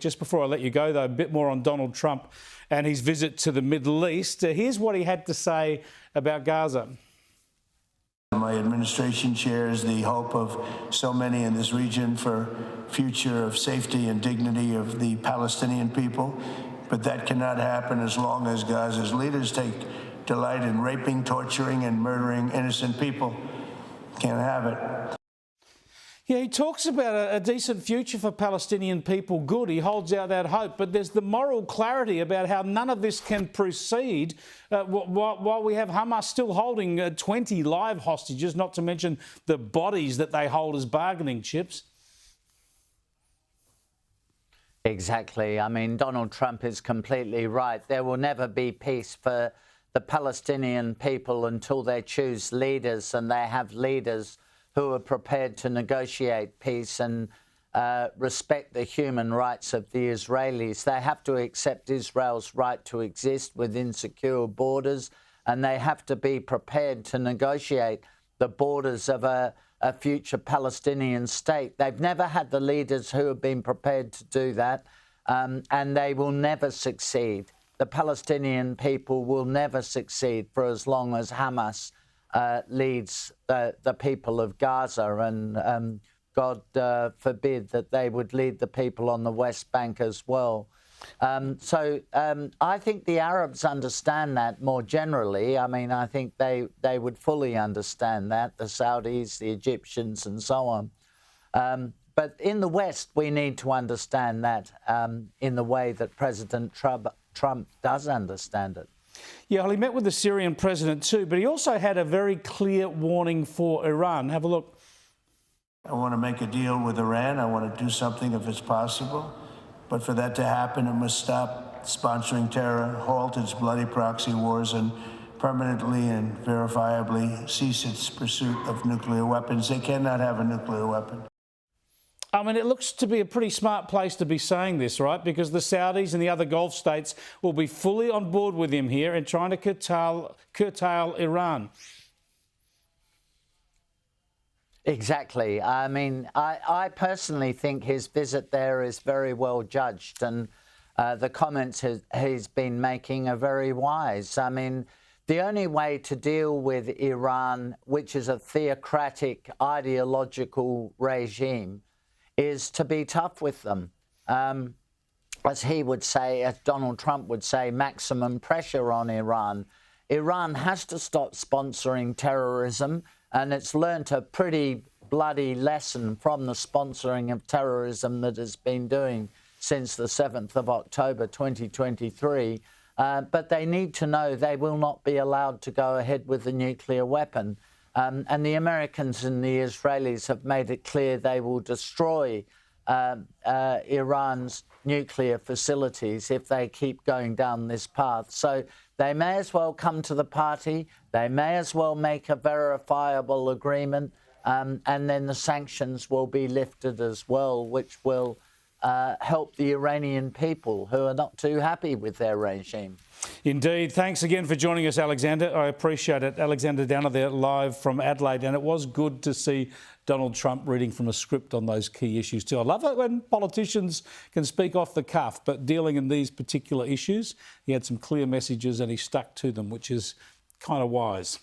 Just before I let you go, though, a bit more on Donald Trump and his visit to the Middle East. Here's what he had to say about Gaza. My administration shares the hope of so many in this region for future of safety and dignity of the Palestinian people, but that cannot happen as long as Gaza's leaders take delight in raping, torturing, and murdering innocent people. Can't have it. Yeah, he talks about a decent future for Palestinian people. Good, he holds out that hope. But there's the moral clarity about how none of this can proceed while we have Hamas still holding 20 live hostages, not to mention the bodies that they hold as bargaining chips. Exactly. I mean, Donald Trump is completely right. There will never be peace for the Palestinian people until they choose leaders, and they have leaders who are prepared to negotiate peace and respect the human rights of the Israelis. They have to accept Israel's right to exist within secure borders, and they have to be prepared to negotiate the borders of a future Palestinian state. They've never had the leaders who have been prepared to do that, and they will never succeed. The Palestinian people will never succeed for as long as Hamas leads the people of Gaza, and God forbid that they would lead the people on the West Bank as well. So I think the Arabs understand that more generally. I mean, I think they would fully understand that, the Saudis, the Egyptians and so on. But in the West, we need to understand that in the way that President Trump does understand it. Yeah, well, he met with the Syrian president too, but he also had a very clear warning for Iran. Have a look. I want to make a deal with Iran. I want to do something if it's possible. But for that to happen, it must stop sponsoring terror, halt its bloody proxy wars, and permanently and verifiably cease its pursuit of nuclear weapons. They cannot have a nuclear weapon. I mean, it looks to be a pretty smart place to be saying this, right? Because the Saudis and the other Gulf states will be fully on board with him here and trying to curtail Iran. Exactly. I mean, I personally think his visit there is very well judged, and the comments he's been making are very wise. I mean, the only way to deal with Iran, which is a theocratic ideological regime, is to be tough with them. As he would say, as Donald Trump would say, maximum pressure on Iran. Iran has to stop sponsoring terrorism, and it's learnt a pretty bloody lesson from the sponsoring of terrorism that it's been doing since the 7th of October 2023. But they need to know they will not be allowed to go ahead with the nuclear weapon. And the Americans and the Israelis have made it clear they will destroy Iran's nuclear facilities if they keep going down this path. So they may as well come to the party. They may as well make a verifiable agreement, and then the sanctions will be lifted as well, which will help the Iranian people who are not too happy with their regime. Indeed. Thanks again for joining us, Alexander. I appreciate it. Alexander Downer there live from Adelaide, and it was good to see Donald Trump reading from a script on those key issues too. I love it when politicians can speak off the cuff, but dealing in these particular issues, he had some clear messages and he stuck to them, which is kind of wise.